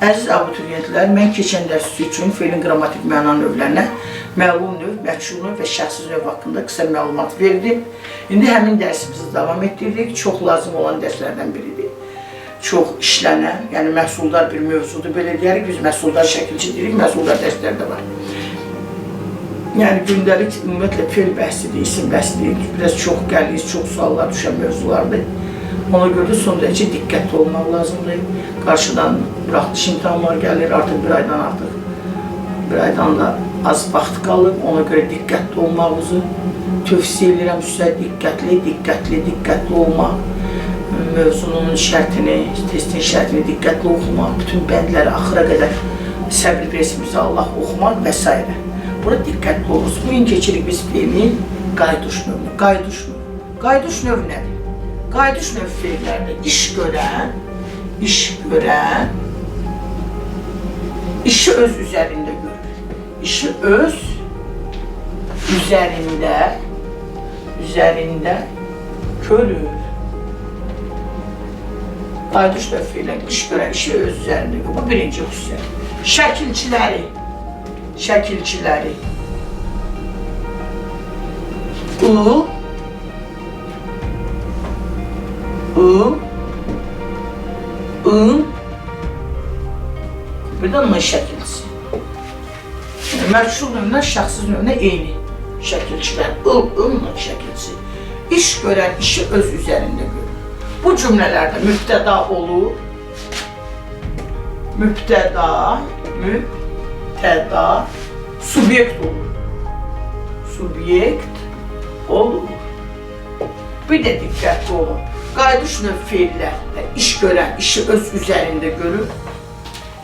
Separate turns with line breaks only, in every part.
Əziz abituriyentlər, mən keçən dərs üçün feilin qrammatik məna növlərinə, məlum növ, məchul növ və şəxsiz növ haqqında qısa məlumat verdim. İndi həmin dərsimizi davam etdiririk. Çox lazım olan dərslərdən biridir. Çox işlənən, yəni məhsuldar bir mövzudur. Belə deyərik, biz məhsuldar şəkilçi deyirik, məhsuldar dərslər də var. Yəni gündəlik ümumiyyətlə feil bəhsidir, isim bəhsidir, biraz çox qəliz, çox suallar düşən mövzulardır. Ona görə son dərəcə diqqətli olmaq lazımdır. Qarşıdan buraxılış imtahanlar gəlir, artıq bir aydan da az vaxt qalıb. Ona görə diqqətli olmağınızı tövsiyə edirəm sizə. Diqqətli olmaq, mövzunun şərtini, testin şərtini diqqətli oxumaq, bütün bəndləri axıra qədər səbr versin Allah oxumaq və s. Burada diqqətli oluruz. Bugün keçirik biz feilin qayduş növünü. Qayduş növ nədir? Qayduş növ feillərdə iş görən, işi öz üzərində görür. İşi öz üzərində görür. Qayduş növ feillər iş görən, işi öz üzərində görür. Bu birinci xüsusiyyət. Şəkilçiləri. Bir də n şəkilçisi. Məchul növünə, şəxsiz növünə eyni şəkilçilər. N şəkilçisi. İş görən, işi öz üzərində görür. Bu cümlələrdə mübtəda olur. Mübtəda, subyekt olur. Bir də diqqətli olun. Qayduş növ feillərdə iş görən, işi öz üzərində görür.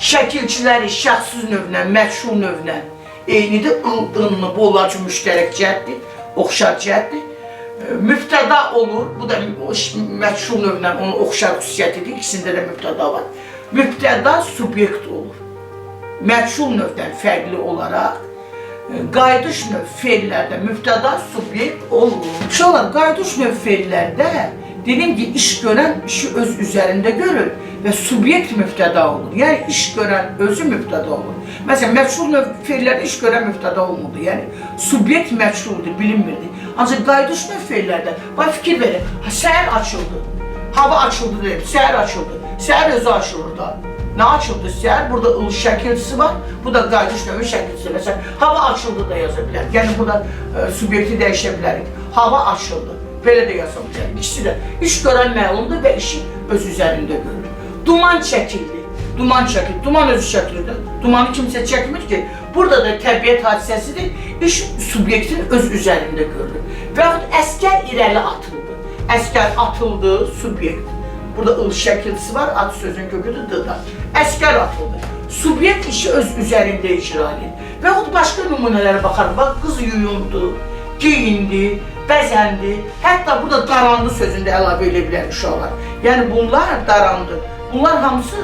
Şəkilçiləri şəxsiz növlə, məchul növlə eynidir. İl-ınlı, bu onlar üçün müştərək cəhətdir, oxşar cəhətdir. Mübtəda olur, bu da məchul növlə onun oxşar xüsusiyyətidir, ikisində də mübtəda var. Mübtəda subyekt olur. Məchul növdən fərqli olaraq, qayduş növ feillərdə mübtəda subyekt olur. Uşaqlar, qayduş növ feillərdə dedim ki, iş görən işi öz üzərində görür və subyekt mübtəda olur. Yəni, iş görən özü mübtəda olur. Məsələn, məchul növ feillərdə iş görən mübtəda olmadı. Yəni, subyekt məchuldur, bilinmirdi. Ancaq qayduş növ feillərdə, fikir verin, səhər açıldı, hava açıldı deyib, səhər açıldı, səhər özü açılır da. Nə açıldı səhər? Burada ıl şəkilçisi var, bu da qayduş növün şəkilçisi. Məsələn, hava açıldı da yaza bilərik. Yəni, burada subyekti dəyişə bilərik. Hava açıldı. Belə də yaza bilərik. İkisi də iş görən məlumdur və işi öz üzərində görür. Duman çəkildi. Duman özü şəkildir. Dumanı kimsə çəkmir ki, burada da təbiət hadisəsidir, iş subyektin öz üzərində görülür. Və yaxud əskər irəli atıldı. Əskər atıldı, subyekt. Burada ıl şəkilçisi var, ad sözün köküdür, d-da. Əskər atıldı. Subyekt işi öz üzərində icra edir. Və yaxud başqa nümunələrə baxarıq. Bax, qız yuyundu, geyindi, bəzəndi, hətta burada darandı sözündə əlavə edə bilər uşaqlar. Yəni, bunlar darandı. Bunlar hamısı,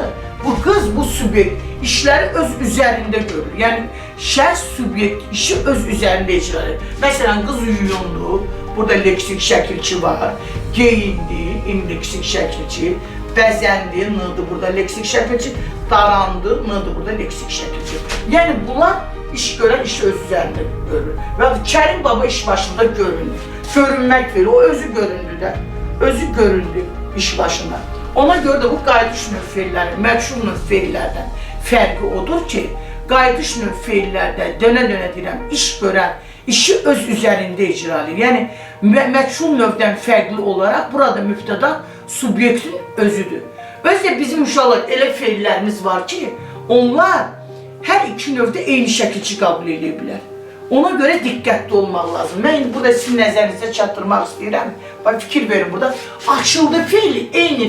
bu qız, bu subyekt işləri öz üzərində görür. Yəni, şəxs subyekt işi öz üzərində icra edir. Məsələn, qız yuyundu, burada leksik şəkilçi var, geyindi, indeksik şəkilçi, bəzəndi, n-dır burada leksik şəkilçi, darandı, n-dır burada leksik şəkilçi. Yəni, bunlar iş görən işi öz üzərində görür. Və Kərim baba iş başında görünür. Görünmək verir, o özü göründü də, özü göründü iş başında. Ona görə də bu qayduş növ feilləri, məchul növ feillərdən fərqi odur ki, qayduş növ feillərdə dönə-dönə deyirəm, iş görən, işi öz üzərində icra edir. Yəni, məchul növdən fərqli olaraq burada mübtəda subyektin özüdür. Özdə bizim uşaqlar elə feillərimiz var ki, onlar hər iki növdə eyni şəkilçi qəbul edə bilər. Ona görə diqqətli olmaq lazım. Mən burada sizin nəzərinizə çatdırmaq istəyirəm. Fikir verin burada. Açıldı feili, eyni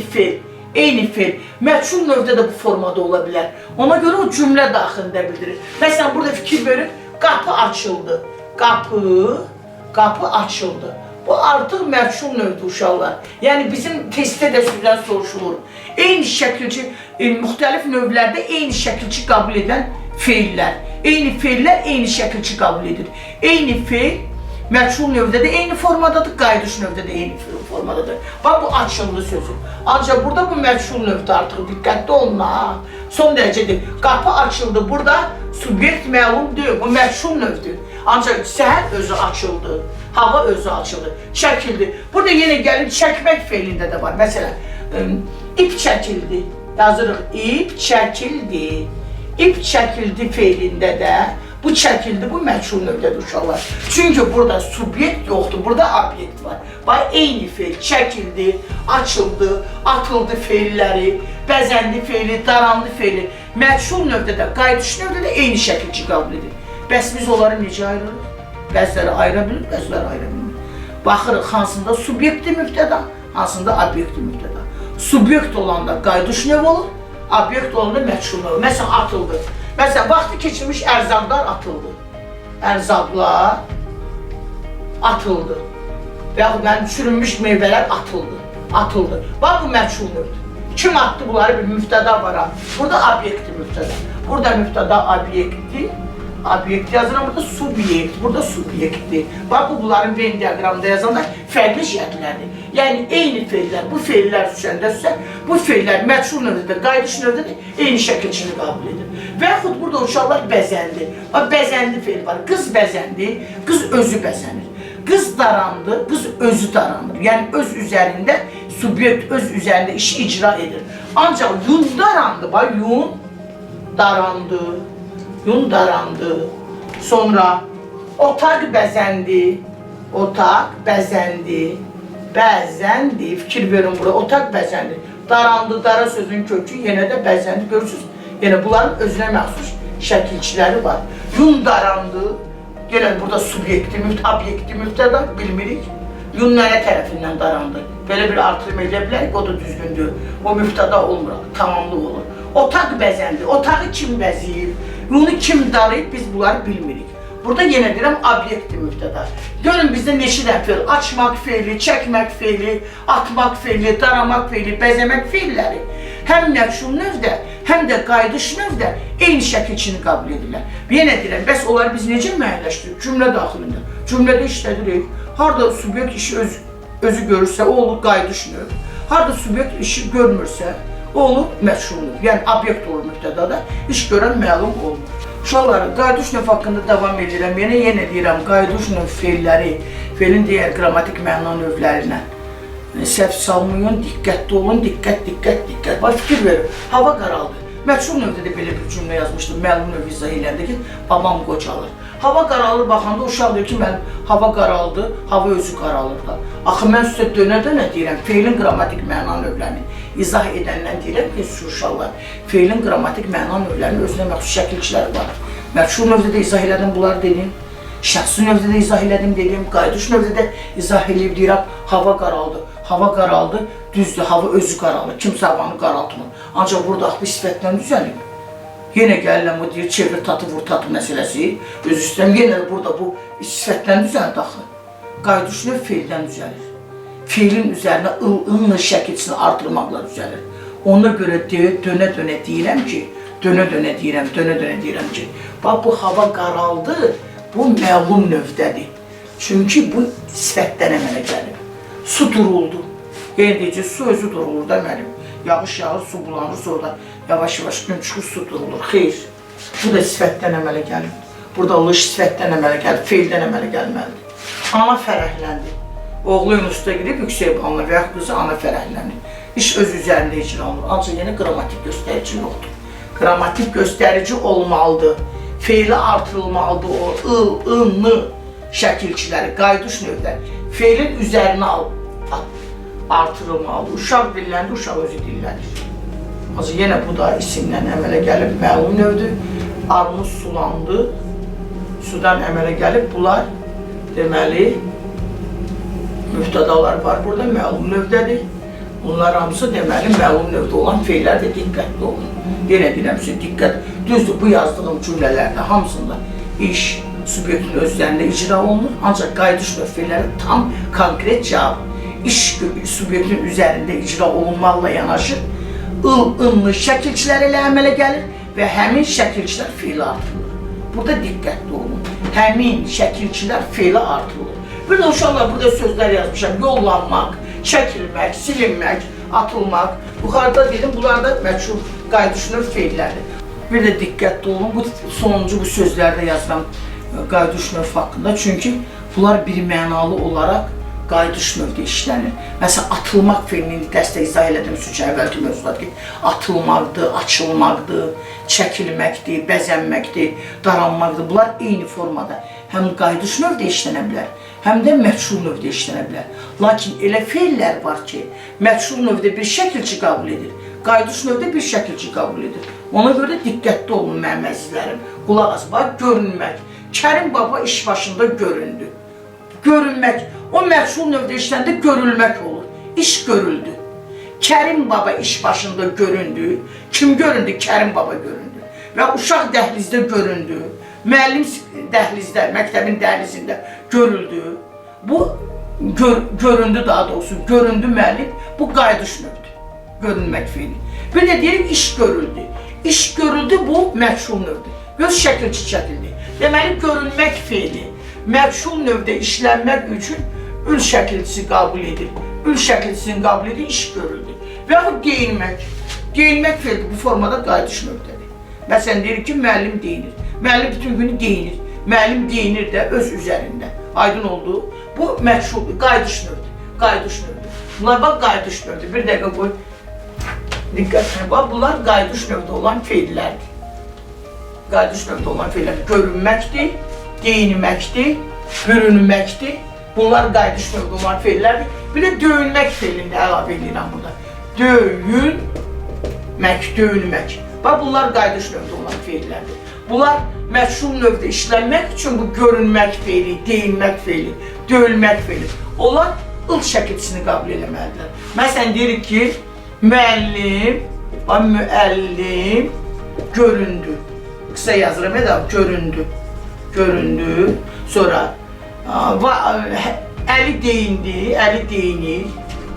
feil. Məchul növdə də bu formada ola bilər. Ona görə o cümlə daxilində bildirir. Məsələn, burada fikir verin, qapı açıldı. Qapı açıldı. Bu artıq məchul növdür uşaqlar. Yəni, bizim testdə də sizdən soruşulur. Eyni şəkilçi, müxtəlif növlərdə eyni şəkilçi qəbul edən feillər. Eyni feillər eyni şəkilçi qəbul edir. Eyni feil məchul növdə də eyni formadadır, qayduş növdə də eyni formadadır. Bax, bu açıldı sözü. Ancaq burada bu məchul növdə artıq diqqətli olun ha. Son dərəcədir. Qapı açıldı. Burada subyekt məlum deyil. Bu məşhur növdür. Ancaq səhər özü açıldı. Hava özü açıldı. Çəkildi. Burada yenə gəlib çəkmək feilində də var. Məsələn, ip çəkildi. Yazırıq. İp çəkildi. İp çəkildi feilində də bu çəkildi, bu məşhur növdədir uşaqlar. Çünki burada subyekt yoxdur, burada obyekt var. Bax, eyni feil çəkildi, açıldı, atıldı feilləri, bəzəndi feili, darandı feili. Məşhur növdədə, qayıdış növdədə eyni şəkilçi qəbul edir. Bəs biz onları necə ayırırıq? Bəziləri ayıra bilir, bəziləri ayıra bilmir. Baxırıq, hansında subyekti mübtəda, hansında obyekti mübtəda. Subyekt olanda qayıdış növ olur, obyekt olanda məşhur növ. Məsələn, atıldı. Məsələn, vaxtı keçirmiş ərzaqlar atıldı. Ərzaqlar atıldı. Və yaxud mənim çürünmüş meyvələr atıldı. Bax, bu məşhur növdür. Kim attı bunları? Bir mübtəda var. Burada obyekti mübtəda. Burada mübtəda obyekti yazıram, burada subyekti. Bax, bunların Venn diaqramında yazanlar fərqli cəhətlərdir. Yəni, eyni feillər, bu feillər düşəndə, bu feillər məşhur növdədir, qayıdış növdədir, eyni şəkilçini qəbul edir. Və yaxud burada uşaqlar bəzəndi. Bax, bəzəndi feil var. Qız bəzəndi, qız özü bəzənir. Qız darandı, qız özü daranır. Yəni, öz üzərində, subyekt öz üzərində işi icra edir. Ancaq yun darandı, bax, yun darandı. Sonra otaq bəzəndi, bəzəndi, fikir verin bura, otaq bəzəndi. Darandı, dara sözün kökü, yenə də bəzəndi, görürsünüz. Yəni, bunların özünə məxsus şəkilçiləri var. Yun darandı, gələn burada subyekti, obyekti, mübtəda bilmirik. Yun nənə tərəfindən darandı. Belə bir artırım edə bilərik, o da düzgündür. O mübtəda olmur, tamamlıq olur. Otaq bəzəndi, otağı kim bəziyir, yunu kim darıyıb, biz bunları bilmirik. Burada yenə deyirəm, obyekti mübtəda. Görün bizdə neçə də feil, açmaq feili, çəkmək feili, atmaq feili, daramaq feili, bəzəmək feilləri həm məşhur növdə, həm də qayıdış növdə eyni şəkilçini qəbul edirlər. Yenə deyirəm, bəs onları biz necə müəyyənləşdiririk? Cümlə daxilində. Cümlədə işlədirik. Harada subyekt işi özü görürsə, o olur qayıdış növ. Harada subyekt işi görmürsə, o olur məşhur növ. Yəni, obyekt olur mübtədada, iş görən məlum olmur. Uşaqları, qayıdış növ haqqında davam edirəm. Yenə deyirəm, qayıdış növ feilləri, feilin digər qrammatik məna növlərinə səhv salmayın, diqqətli olun, diqqət. Bax, fikir verin, hava qaraldı. Məşhur növdə də belə bir cümlə yazmışdım, məlum növ izah eləndə ki, babam qocalır. Hava qaralır, baxanda uşaq deyir ki, mənim hava qaraldı, hava özü qaralır da. Axı, mən sizə dönə-dönə deyirəm, feilin qrammatik məna növlərini izah edəndən deyirəm ki, uşaqlar, feilin qrammatik məna növlərinin özünə məxsus şəkilçiləri var. Məşhur növdə də izah elədim, bunları dedim. Şəxsi növdə də izah elədim, dedim. Qayıdış növdə də izah edib deyirəm, hava qaraldı. Hava qaraldı, düzdür, hava özü qaralır. Kimsə havanı qaraltmır. Ancaq burada bu sifətdən düzəlib. Yenə gəlirəm, o deyir, çevir tatı, vur tatı məsələsi. Öz üstəm, yenə burada bu sifətdən düzəldi axı. Qayıdış növ feildən düzəlir. Feilin üzərinə ıl-ınlı şəkilçisini artırmaqla düzəlir. Ona görə dönə-dönə deyirəm ki, bax, bu hava qaraldı, bu məlum növdədir. Çünki bu sifətdən əmələ gəlir. Su duruldu. Yəni deyəcək, su özü durulur da mənim. Yağış yağır, su bulanır, sonra yavaş-yavaş gün çıxır, su durulur. Xeyr, bu da sifətdən əmələ gəlir. Burada lış sifətdən əmələ gəlir, feildən əmələ gəlməlidir. Ana fərəhləndi. Oğlu Yunusda gidib yüksək balına və yaxud qızı ana fərəhlənir. İş öz üzərində icra olunur. Ancaq yenə qrammatik göstərici yoxdur. Qrammatik göstərici olmalıdır. Feili artırılmalıdır o ı-ını şəkilçiləri, qayıdış növləri. Feilin üzərinə artırılmalıdır. Uşaq dilləndi, uşaq özü dillənir. Ancaq yenə bu da isimdən əmələ gəlib məlum növdür. Armud sulandı, sudan əmələ gəlib. Bunlar deməli müftədalar var burada, məlum növdədir. Bunlar hamısı deməli məlum növdə olan feillər də diqqətli olun. Yenə deyirəm sizə diqqət. Düzdür, bu yazdığım cümlələrdə hamısında iş, subyektin özlərində icra olunur. Ancaq qayıdış növ feilləri tam konkret cavab. İş subyektin üzərində icra olunmaqla yanaşı ıl-ınlı şəkilçiləri ilə əmələ gəlir və həmin şəkilçilər feili artırılır. Burada diqqətli olun. Həmin şəkilçilər feili artırılır. Bir də uşaqlar burada sözlər yazmışam. Yollanmaq, çəkilmək, silinmək, atılmaq. Yuxarıda dedim, bunlar da məşhur qayıdış növ feillərdir. Bir də diqqətli olun, bu sonuncu bu sözlərdə yazılan qayıdış növ haqqında. Çünki bunlar bir mənalı olaraq qayıdış növdə işlənir. Məsələn, atılmaq feilini dəstək izah elədim ki, əvvəlki mövzular ki, atılmaqdır, açılmaqdır, çəkilməkdir, bəzənməkdir, daranmaqdır. Bunlar eyni formada həm qayıdış növdə işlənə bilər, həm də məchul növdə işlənə bilər. Lakin elə feillər var ki, məchul növdə bir şəkilçi qəbul edir, qayıdış növdə bir şəkilçi qəbul edir. Ona görə diqqətli olun mənim əzizlərim. Qulaq as, bax, görünmək. Kərim baba iş başında göründü. Görünmək, o məchul növdə işləndə görülmək olur. İş görüldü. Kərim baba iş başında göründü. Kim göründü? Kərim baba göründü. Və uşaq dəhlizdə göründü. Müəllim dəhlizdə, məktəbin dəhlizində görüldü. Bu göründü daha doğrusu. Göründü müəllim. Bu qayıdış növdür. Görünmək feili. Bir də deyirik iş görüldü. İş görüldü bu məchul növdür. Göz şəkilçi çəkildi. Deməli görünmək feili məchul növdə işlənmək üçün ül şəkilçisi qəbul edir. Ül şəkilçisini qəbul edir, iş görüldü. Və yaxud geyinmək. Geyinmək feili bu formada qayıdış növdədir. Məsələn, deyir ki, müəllim deyinir. Müəllim bütün günü deyinir. Müəllim deyinir də öz üzərində. Aydın oldu. Bu məchul, qayıdış növdür. Qayıdış növdür. Bunlar bax, qayıdış növdür. Bir dəqiqə qoy. Diqqətlə bax, bunlar qayıdış növdə olan feillərdir. Qayıdış növdə olan feillərdir. Görünməkdir, deyinməkdir, bürünməkdir. Bunlar qayıdış növdə olan feillərdir. Bir də döyünmək feilini əlavə edirəm burada. Döyünmək, döyünmək. Bax, bunlar qayıdış növdə olan feillərdir. Bunlar məchul növdə işlənmək üçün bu görünmək feili, deyinmək feili, döyülmək feili. Onlar ıl şəkilçisini qəbul eləməlidirlər. Məsələn, deyirik ki, müəllim, müəllim göründü. Qısa yazıram, göründü. Göründü. Sonra əli deyindi, əli deyinir,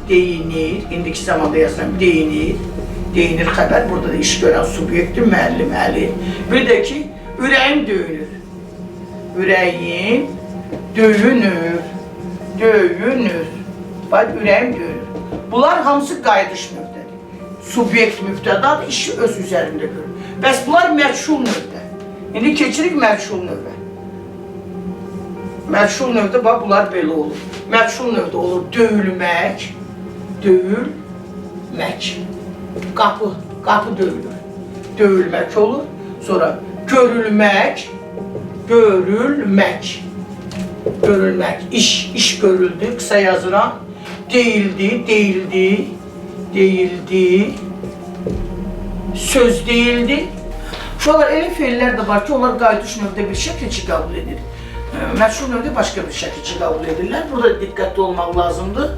deyinir. İndiki zamanda yazıram, deyinir. Deyinir xəbər, burada da iş görən subyektdir, müəllim, əli. Bir də ki, ürəyim döyünür. Ürəyim döyünür, döyünür. Bax, ürəyim döyünür. Bunlar hamısı qayıdış növdədir. Subyekt mübtədadır, işi öz üzərində görür. Bəs bunlar məchul növdə. İndi keçirik məchul növdə. Məchul növdə, bax, bunlar belə olur. Məchul növdə olur döyülmək, döyülmək. Qapı, qapı döyülür. Döyülmək olur. Sonra görülmək, görülmək. Görülmək, iş görüldü, qısa yazıram. Deyildi, deyildi, deyildi. Söz deyildi. Şuralar elə feillər də var ki, onlar qayıdış növdə bir şəkilçi qəbul edir. Məchul növdə başqa bir şəkilçi qəbul edirlər. Burada diqqətli olmaq lazımdır.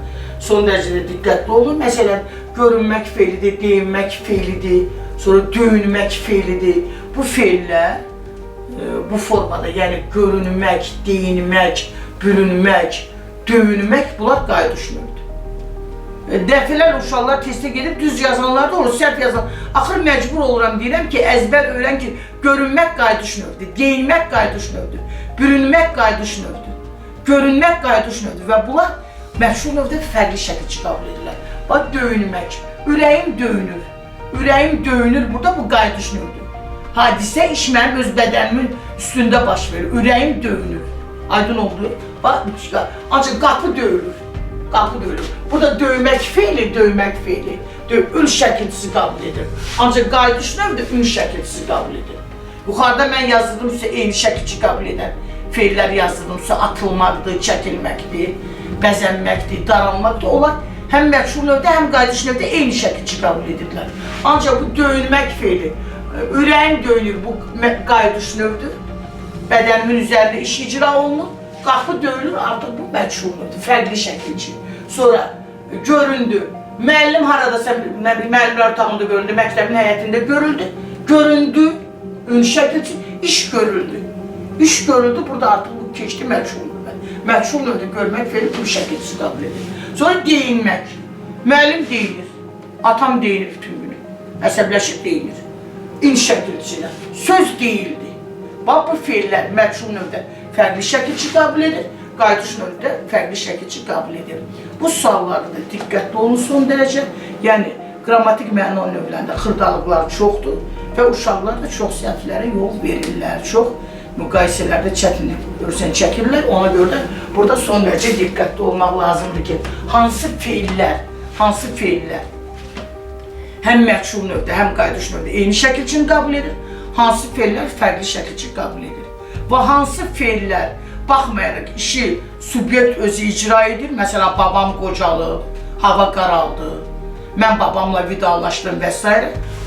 Son dərəcədə diqqətli olun. Məsələn, görünmək feilidir, deyinmək feilidir, sonra döyünmək feilidir. Bu feillər bu formada, yəni görünmək, deyinmək, bürünmək, döyünmək, bunlar qayıdış növdür. Dəfələr uşaqlar testə gedib düz yazanlar da olur, səhv yazan. Axır məcbur oluram deyirəm ki, əzbər öyrən ki, görünmək qayıdış növdür, deyinmək qayıdış növdür, bürünmək qayıdış növdür, görünmək qayıdış növdür və bunlar məchul növdə fərqli şəkilçi qəbul edirlər. Bax, döyünmək, ürəyim döyünür, ürəyim döyünür, burada bu qayıdış növdür. Hadisə iş mənim öz bədənimin üstündə baş verir, ürəyim döyünür. Aydın oldu. Bax, ancaq qapı döyülür. Qapı döyülür. Burada döymək feili, döymək feili. Ül şəkilçisi qəbul edir. Ancaq qayıdış növdə ül şəkilçisi qəbul edir. Yuxarıda mən yazdırdım sizə eyni şəkilçi qəbul edən feillər yazdırdım sizə atılmaqdır, çəkilməkdir, bəzənməkdir, daranmaqdır. Onlar həm məchul növdə, həm qayıdış növdə eyni şəkilçi qəbul edirlər. Ancaq bu döyünmək feili, ürəyim döyünür, bu qayıdış növdür. Bədənimin üzərində iş icra olunur. Qapı döyülür, artıq bu məchul növdür, fərqli şəkilçi. Sonra göründü. Müəllim haradasa, müəllimlər otağında göründü, məktəbin həyətində görüldü. Göründü, ün şəkilçi, iş görüldü. İş görüldü, burada artıq bu keçdi məchul növdə. Məchul növdə görmək feili bu şəkilçisi qəbul edir. Sonra deyinmək. Müəllim deyinir, atam deyinir bütün günü, əsəbləşib deyinir. İn şəkilçilə, söz deyildi. Bax, bu feillər məchul növdə fərqli şəkilçi qəbul edir, qayıdış növdə fərqli şəkilçi qəbul edir. Bu suallarda da diqqətli olun son dərəcə. Yəni, qrammatik məna növlərində xırdalıqlar çoxdur və uşaqlar da çox səhvlərə yol verirlər. Çox müqayisələrdə çətinlik çəkirlər. Ona görə də burada son dərəcə diqqətli olmaq lazımdır ki, hansı feillər həm məchul növdə, həm qayıdış növdə eyni şəkilçini qəbul edir, hansı feillər fərqli şəkilçi qəbul edir. Və hansı feillər baxmayaraq işi subyekt özü icra edir, məsələn, babam qocalıb, hava qaraldı, mən babamla vidalaşdım və s.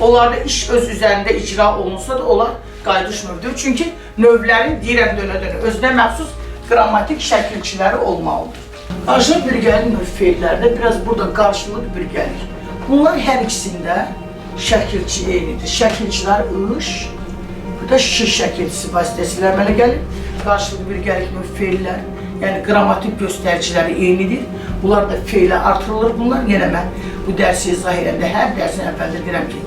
Onlarda iş öz üzərində icra olunsa da onlar qayıdış növdür. Çünki növlərin deyirəm dönə-dönə özünə məxsus qrammatik şəkilçiləri olmalıdır. Qarşılıq birgəlik növ feillərdə biraz burada qarşılıq birgəlik. Bunlar hər ikisində şəkilçi eynidir. Şəkilçilər ış, bu da şi şəkilçisi vasitəsilə əmələ gəlir. Qarşılıqlı birgəlik növ feillər, yəni qrammatik göstəriciləri eynidir. Bunlar da feilə artırılır bunlar. Yenə mən bu dərsi izah edəndə hər dərsin əvvəldə deyirəm ki,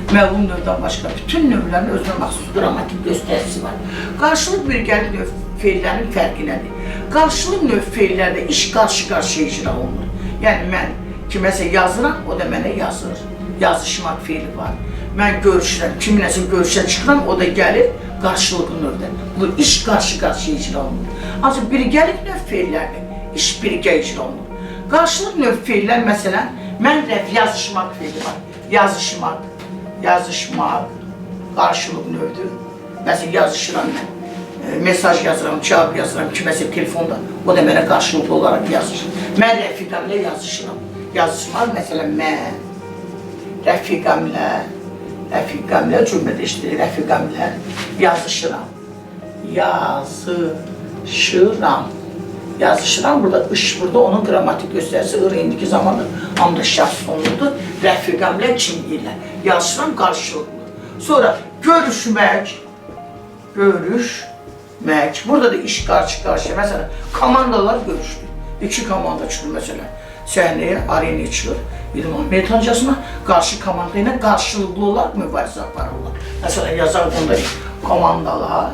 məlum növdən başqa bütün növlərin özünə məxsus qrammatik göstəricisi var. Qarşılıq birgəlik növ feillərin fərqi nədir? Qarşılıq növ feillərdə iş qarşı-qarşıya icra olunur. Yəni mən kiməsə yazıram, o da mənə yazır. Yazışmaq feili var. Mən görüşürəm, kiminəsə görüşə çıxıram, o da gəlir qarşılıqlı növdə. Bu iş qarşı-qarşıya icra olunur. Ancaq birgəlik növ feillərdə iş birgə icra olunur. Qarşılıq növ feillər, məsələn, mən yazışmaq feili var. Yazışmaq qarşılıq növdür. Məsələn, yazışıram mən. Mesaj yazıram, cavab yazıram, kiməsə telefonda, o da mənə qarşılıqlı olaraq yazır. Mən rəfiqəmlə yazışıram. Yazışmaq, məsələn, mən rəfiqəmlə cümlədə işləyir, rəfiqəmlə yazışıram. Yazışıram, burada ış, burada onun qrammatik göstərisi ır, indiki zamanda anda şəxs sonludur, rəfiqəmlə kim deyirlər. Yazışıram, qarşılıqlı. Sonra görüşmək, burada da iş qarşı-qarşıya, məsələn, komandalar görüşdü. İki komanda çıxır, məsələn, səhnəyə, arenaya çıxır, idman meydancasına, qarşı komanda ilə qarşılıqlı olaraq mübarizə aparırlar. Məsələn, yazar bunda komandalar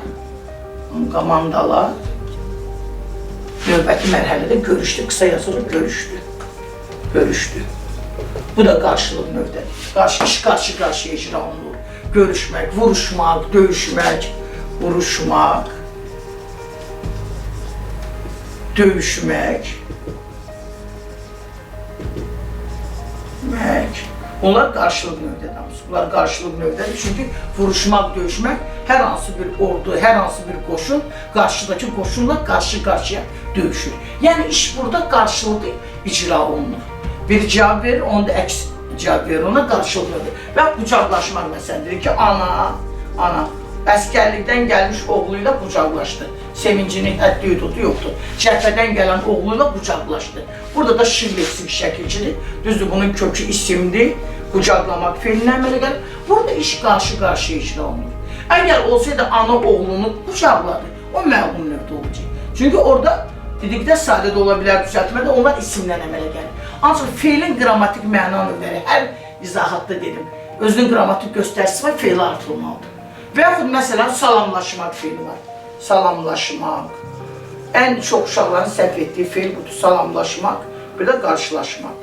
növbəti mərhələdə görüşdü, qısa yazılır, görüşdü. Bu da qarşılıq növdədir. İş qarşı-qarşıya icra olunur. Görüşmək, vuruşmaq, döyüşmək, döyüşmək. Onlar qarşılıq növdədir. Bunlar qarşılıq növdədir. Çünki vuruşmaq, döyüşmək, hər hansı bir ordu, hər hansı bir qoşun qarşıdakı qoşunla qarşı-qarşıya döyüşür. Yəni iş burada qarşılıqlı icra olunur. Bir cavab verir, onu da əks cavab verir, ona qarşılıq növdədir. Və qucaqlaşmaq məsələdir ki, ana əskərlikdən gəlmiş oğluyla qucaqlaşdı. Sevincinin həddi hüdudu yoxdur. Cəbhədən gələn oğluyla qucaqlaşdı. Burada da şirleksik şəkilçidir. Düzdür, bunun kökü isimdir. Qucaqlamaq feilinə əmələ gəlir. Burada iş qarşı-qarşıya icra olunur. Əgər olsaydı ana oğlunu qucaqladı, o məlum növdə olacaq. Çünki orada dedikdə sadədə ola bilər, düzəltmədə onlar isimdən əmələ gəlir. Ancaq feilin qrammatik məna növləri, hər izahatda dedim, özünün qrammatik göstərisi var, feili artırılmalıdır. Və yaxud məsələn, salamlaşmaq feili var. Salamlaşmaq. Ən çox uşaqların səhv etdiyi feil budur, salamlaşmaq, bir də qarşılaşmaq.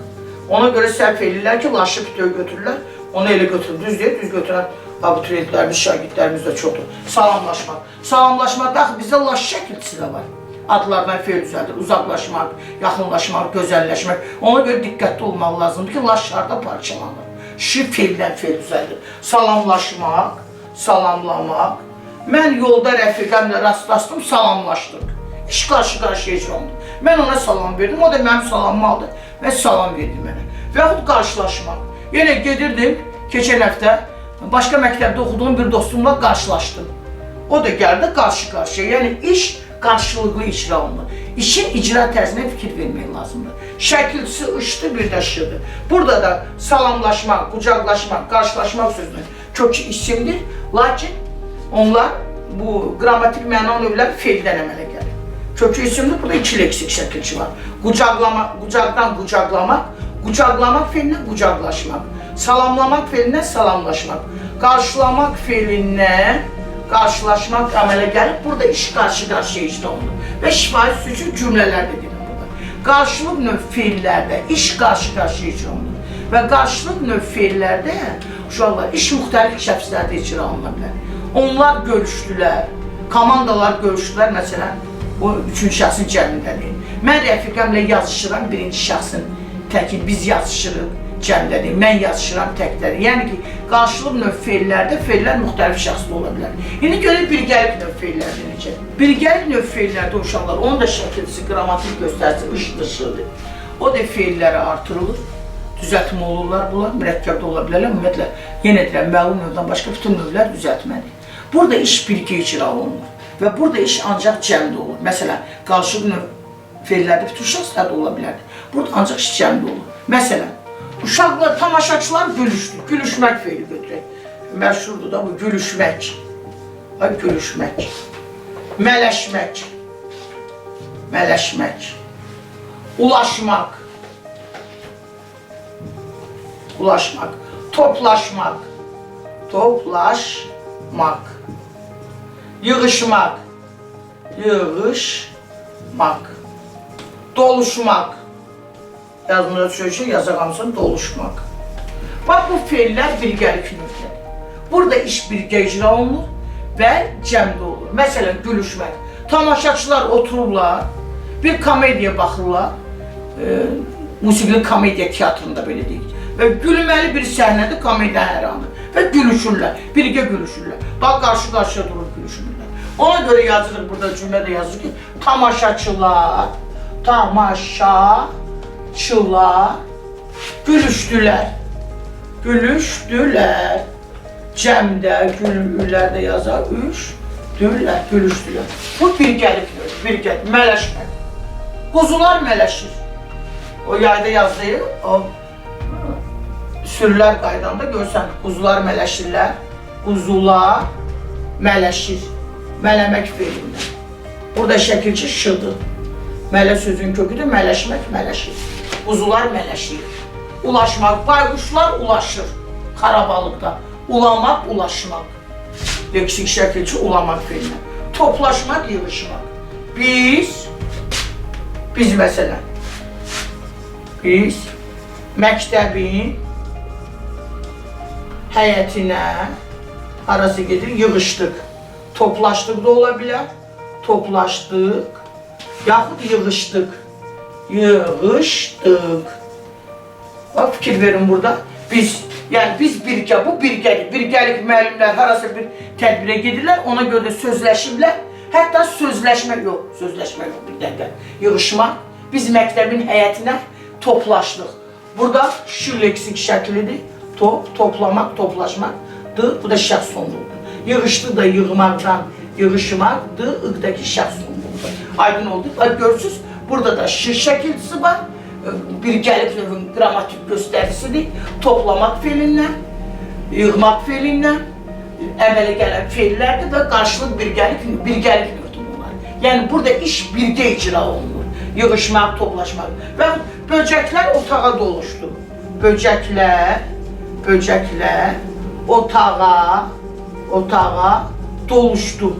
Ona görə səhv edirlər ki, laşı bütöv götürürlər, onu elə götürür, düz deyir, düz götürən abituriyentlərimiz, şagirdlərimiz də çoxdur. Salamlaşmaq. Salamlaşmaq, baxı, bizdə laş şəkilçisi də var. Adlardan feil düzəldir, uzaqlaşmaq, yaxınlaşmaq, gözəlləşmək. Ona görə diqqətli olmaq lazımdır ki, laşlarda parçalanır. Şi feildən feil düzəldir. Salamlaşmaq, salamlamaq. Mən yolda rəfiqəmlə rastlaşdım, salamlaşdıq. İş qarşı-qarşıya icra olundu. Mən ona salam verdim, o da mənim salamımı aldı və salam verdi mənə. Və yaxud qarşılaşmaq. Yenə gedirdim, keçən həftə başqa məktəbdə oxuduğum bir dostumla qarşılaşdım. O da gəldi qarşı-qarşıya. Yəni iş qarşılıqlı icra olunur. İşin icra tərzinə fikir vermək lazımdır. Şəkilçisi ışdır, bir də şıdır. Burada da salamlaşmaq, qucaqlaşmaq, qarşılaşmaq sözünün kökü isimdir. Lakin onlar bu qrammatik məna növləri feildən əmələ gəlir. Kökü isimdir, burada iki leksik şəkilçi var. Qucaqdan qucaqlamaq, qucaqlamaq feilinə qucaqlaşmaq, salamlamaq feilinə salamlaşmaq, qarşılamaq feilinə qarşılaşmaq əmələ gəlib, burada iş qarşı-qarşıya icra olunur. Və şifahi sözcük cümlələr dedim burada. Qarşılıq növ feillərdə iş qarşı-qarşıya icra olunur. Və qarşılıq növ feillərdə uşaqlar iş müxtəlif şəxslərdə icra oluna bilər. Onlar görüşdülər, komandalar görüşdülər, məsələn, o üçüncü şəxsin cəmindədir. Mən rəfiqəmlə yazışıram, birinci şəxsin təki biz yazışırıq, cəmdədir, mən yazışıram təkdədir. Yəni ki, qarşılıq növ feillərdə feillər müxtəlif şəxsdə ola bilər. İndi görək birgəlik növ feillərdə necə? Birgəlik növ feillərdə uşaqlar, onun da şəkilçisi, qrammatik göstəricisi, ışıdır. O da feilləri artırılır, düzəltmə olurlar bunlar, mürəkkəbdə ola bilərlər. Ümumiyyətlə, yenə deyirəm, məlum növdən başqa bütün növlər düzəltməlidir. Burada iş birgə icra olunur və burada iş ancaq cəmdə olur. Məsələn, qarşılıq növ feillərdə bütün şəxslərdə ola bilərdir. Burada ancaq iş cəmdə olur. Məsələn, uşaqlar, tamaşaçılar gülüşdü. Gülüşmək feili götürək. Məşhurdur da bu, gülüşmək. Ay, gülüşmək. Mələşmək. Mələşmək. Ulaşmaq. Ulaşmaq. Toplaşmaq. Toplaşmaq. Yığışmaq. Yığışmaq. Doluşmaq. Yazımda sözcük yazaqamsın, doluşmaq. Bax, bu feillər birgəlik növdədir. Burada iş birgə icra olunur və cəmdə olur. Məsələn, gülüşmək. Tamaşaçılar otururlar, bir komediya baxırlar, musiqili komediya teatrında belə deyik. Və gülməli bir səhnədir, komediya həyranı və gülüşürlər, birgə gülüşürlər. Bax, qarşı-qarşıya durur gülüşürlər. Ona görə yazılır, burada cümlədə yazılır ki, tamaşaçılar gülüşdülər. Gülüşdülər. Cəmdə, gülürlər də yazar, gülüşdülər. Bu birgəlik növdür, birgəlik, mələşmək. Quzular mələşir. O yayda yazdığı, o sürülər qaydanda görsən, quzular mələşirlər, quzular mələşir. Mələmək feilindən. Burada şəkilçi şıdır. Mələ sözün köküdür, mələşmək, mələşir. Quzular mələşir. Ulaşmaq, bayquşlar ulaşır xarabalıqda. Ulamaq, ulaşmaq. Leksik şəkilçi ulamaq feilindən. Toplaşmaq, yığışmaq. Biz məsələn, biz məktəbin həyətinə arası gedir, yığışdıq. Toplaşdıq da ola bilər, toplaşdıq, yaxud yığışdıq. Yığışdıq. Bax, fikir verin burada. Yəni biz birgə, bu birgəlik. Birgəlik müəllimlər harasa bir tədbirə gedirlər, ona görə də sözləşirlər. Hətta sözləşmək yox, bir dəqiqə. Yığışmaq, biz məktəbin həyətinə toplaşdıq. Burada şu leksik şəklidir. Toplamaq, toplaşmaqdır. Bu da şəxs sonluqdur. Yığışdı da yığmaqdan yığışmaqdır. Iqdaki şəxs sonluqdur. Aydın oldu. Görürsünüz, burada da şir şəkilçisi var. Birgəlik növün qrammatik göstəricisidir. Toplamaq feilindən, yığmaq feilindən əmələ gələn feillərdir və qarşılıq birgəlik növdür bunlar. Yəni, burada iş birgə icra olunur. Yığışmaq, toplaşmaq. Və böcəklər otağa doluşdu. Böcəklər otağa doluşdu.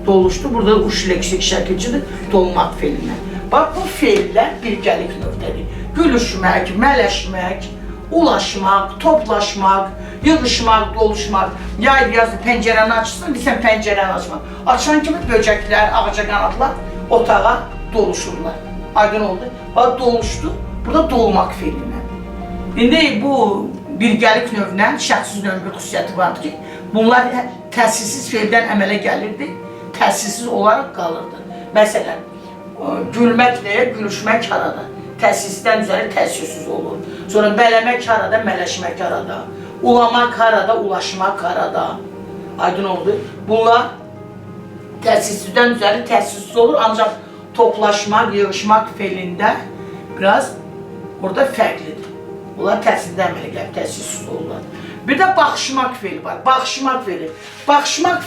Doluşdu. Burada uş leksik şəkilçidir, dolmaq feilindən. Bax, bu feillər birgəlik növdədir. Gülüşmək, mələşmək, ulaşmaq, toplaşmaq, yığışmaq, doluşmaq. Yazı pəncərəni açsın, bilsən pəncərəni açmaq. Açan kimi böcəklər, ağaca qanadlar otağa doluşurlar. Aydın oldu. Bax, doluşdu, burada dolmaq feilindən. İndi bu birgəlik növündən şəxsiz növün bir xüsusiyyəti vardır ki, bunlar təsissiz feildən əmələ gəlirdi. Təsissiz olaraq qalırdı. Məsələn, gülmək nəyə, gülüşmək harada. Təsisdən üzəri təsissiz olur. Sonra mələmək harada, mələşmək harada. Ulamaq harada, ulaşmaq harada. Aydın oldu. Bunlar təsissizdən üzəri təsissiz olur. Ancaq toplaşmaq, yığışmaq feilində biraz orada fərqlidir. Bunlar təsisdən əmələ gəlib, təsissiz olurlar. Bir də baxışmaq feili var. Baxışmaq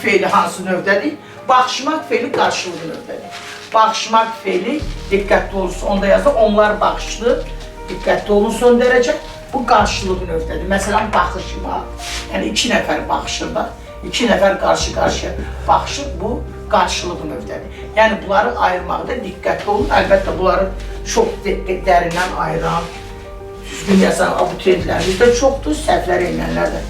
feili hansı növdədir? Baxışmaq feili qarşılığı növdədir. Baxışmaq feili, diqqətli olursa, onda yazır, onlar baxışlı, diqqətli olun son dərəcə, bu qarşılığı növdədir. Məsələn, baxışmaq, yəni iki nəfər baxışırlar, İki nəfər qarşı-qarşıya baxışır, bu qarşılıq növdədir. Yəni, bunları ayırmaqda diqqətli olun. Əlbəttə, bunları çox dərindən ayıran, düzgün yazan abituriyentlərimiz də çoxdur, səhvlər edənlər də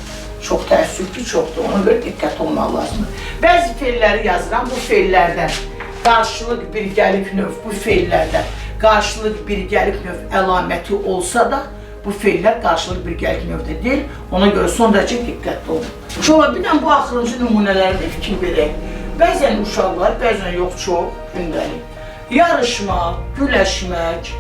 çox təəssüf ki, çoxdur. Ona görə diqqətli olmaq lazımdır. Bəzi feilləri yazıram, bu feillərdən qarşılıq birgəlik növ, bu feillərdə qarşılıq birgəlik növ əlaməti olsa da, bu feillər qarşılıq birgəlik növdə deyil. Ona görə son dərəcə diqqətli olun. Şola, bir dənə bu axırıncı nümunələrdə fikir verək. Bəzən uşaqlar, bəzən yox, çox gündəlik. Yarışmaq, güləşmək,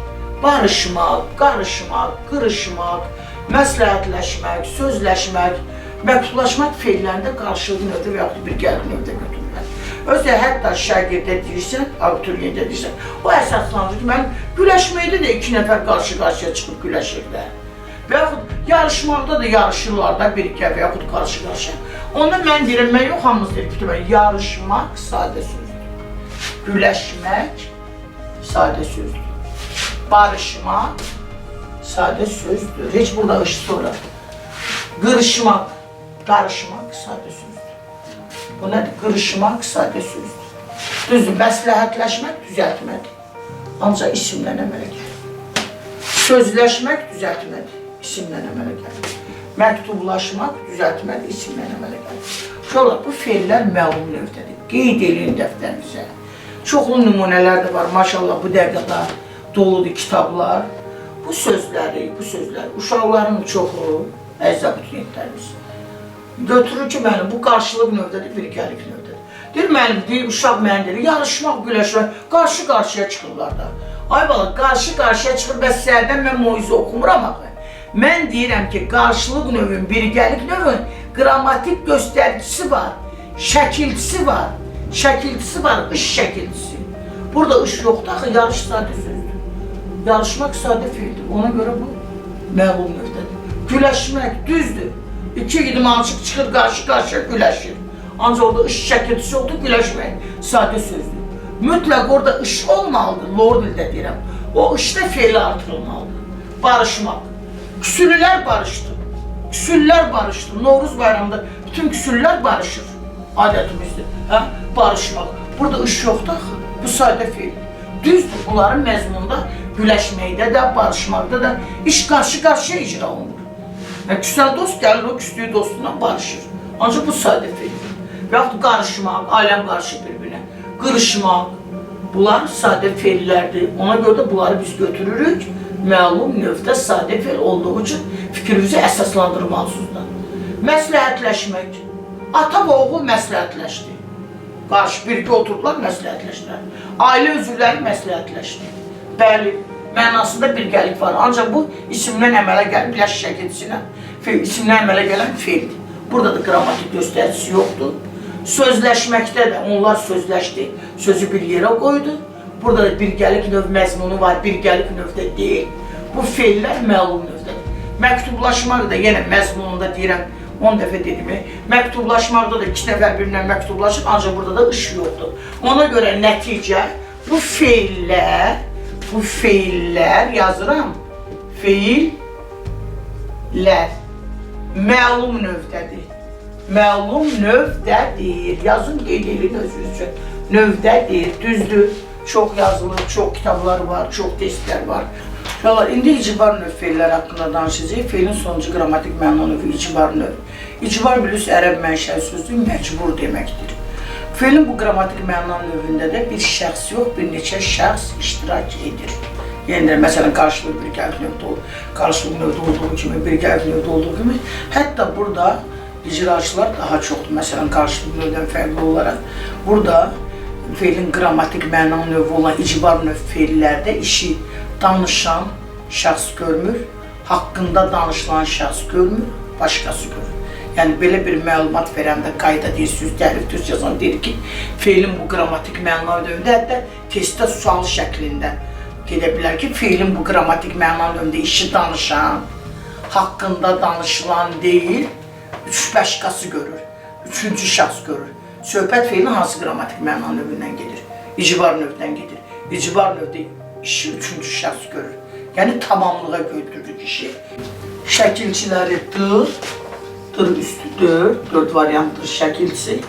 barışmaq, qarışmaq, qırışmaq, məsləhətləşmək, sözləşmək, məktublaşmaq feillərində qarşılıq növdə və yaxud birgəlik növdə götürürlər. Özdə hətta şagirdə deyirsən, abituriyentdə deyirsən, o əsaslanır ki, mən güləşməkdə də iki nəfər qarşı-qarşıya çıxıb güləşirlər. Və yaxud yarışmaqda da yarışırlar da bir-iki və yaxud qarşı-qarşıya. Onda mən deyirəm, mən yox, hamımız deyir ki, yarışmaq sadə sözdür. Güləşmək sadə sözdür. Barışmaq sadə sözdür. Heç burada ışıq sonra. Qırışmaq, qarışmaq sadə sözdür. Bu nədir? Qırışmaq sadə sözdür. Düzdür, məsləhətləşmək düzəltmədir. Ancaq isimdən əmələ gəlir. Sözləşmək düzəltmədir. İsimdən əmələ gəlir. Məktublaşmaq düzəltmədir. İsimdən əmələ gəlir. Şola, bu feillər məlum növdədir. Qeyd edin dəftərinizə. Çoxlu nümunələr də var. Maşallah, bu dəqiqədə doludur kitablar. Bu sözləri, uşaqların çoxu, əziz abituriyentlərimiz, götürür ki, mənim bu qarşılıq növdədir, birgəlik növdədir. Deyir, mənim, deyir, uşaq mənim deyir, yarışmaq, güləşmək, qarşı-qarşıya çıxırlar da. Ay bala, qarşı-qarşıya çıxır, bəs səhərdən mən moizə oxumuram axı. Mən deyirəm ki, qarşılıq növün, birgəlik növün qrammatik göstəricisi var, şəkilçisi var. Şəkilçisi var, iş şəkilçisi. Burada iş yoxdur, axı, yarış sadə sözdür. Yarışmaq sadə feildir, ona görə bu məlum növdədir. Güləşmək düzdür. İki idmançıq çıxır, qarşı-qarşıya güləşir. Ancaq orada iş şəkilçisi oldu, güləşmək sadə sözdür. Mütləq orada iş olmalıdır, lor dildə deyirəm. O işdə feili artırılmalıdır. Barışmaq. Küsülülər barışdı. Küsüllər barışdı. Novruz bayramında bütün küsüllər barışır. Adətimizdir. Barışmaq. Burada iş yoxdur axı. Bu sadə feildir. Düzdür, bunların məzmununda güləşməkdə də, barışmaqda da iş qarşı-qarşıya icra olunur. Küsən dost gəlir, o küstüyü dostundan barışır. Ancaq bu sadə feildir. Və yaxud qarışmaq, aləm qarşı bir-birinə, qırışmaq. Bunlar sadə feillərdir. Ona görə də bunları biz götürürük. Məlum növdə sadə feil olduğu üçün fikrimizi əsaslandırmalısınız da. Məsləhətləşmək. Ata və oğul məsləhətləşdi. Qarşı birgə oturdular, məsləhətləşdilər. Ailə üzvləri məsləhətləşdi. Bəli, mənasında birgəlik var. Ancaq bu isimdən əmələ gəlib, yaş şəkilçisinə, isimdən əmələ gələn feildir. Burada da qrammatik göstəricisi yoxdur. Sözləşməkdə də onlar sözləşdi, sözü bir yerə qoydu. Burada da birgəlik növ məzmunu var, birgəlik növdə deyil. Bu feillər məlum növdədir. Məktublaşmaq da yenə məzmununda deyirəm, 10 dəfə dedim, məktublaşmaqda da iki nəfər birbirindən məktublaşır, ancaq burada da iş yoxdur. Ona görə nəticə, bu feillər yazıram, feillər məlum növdədir. Məlum növdədir. Yazın qeyd edin özünüz üçün. Növdədir, düzdür. Çox yazılır, çox kitablar var, çox testlər var. İndi icbar növ feillər haqqında danışacaq. Feilin sonuncu qrammatik məna növü icbar növ. İcbar bilirsiniz, ərəb mənşəli sözdür, məcbur deməkdir. Feilin bu qrammatik məna növündə də bir şəxs yox, bir neçə şəxs iştirak edir. Yəni, məsələn, qarşılıq birgəlik növdə olur, qarşılıq növdə olduğu kimi, birgəlik növdə olduğu kimi. Hətta burada icraçılar daha çoxdur, məsələn, qarşılıq növdən fərqli olaraq. Burada feilin qrammatik məna növü olan icbar növ feillərdə işi danışan şəxs görmür, haqqında danışılan şəxs görmür, başqası görür. Yəni, belə bir məlumat verəndə qayda deyirsiniz, dəlif düz yazan deyir ki, feilin bu qrammatik məna növündə, hətta testdə sual şəklində gedə bilər ki, feilin bu qrammatik məna növündə işi danışan, haqqında danışılan deyil, başqası görür, üçüncü şəxs görür. Söhbət feilin hansı qrammatik məna növündən gedir? İcbar növdən gedir. İcbar növdə işi üçüncü şəxs görür. Yəni, tamamlığa götürür işi. Şəkilçiləri d dır üstü 4 variantdır şəkilçisi,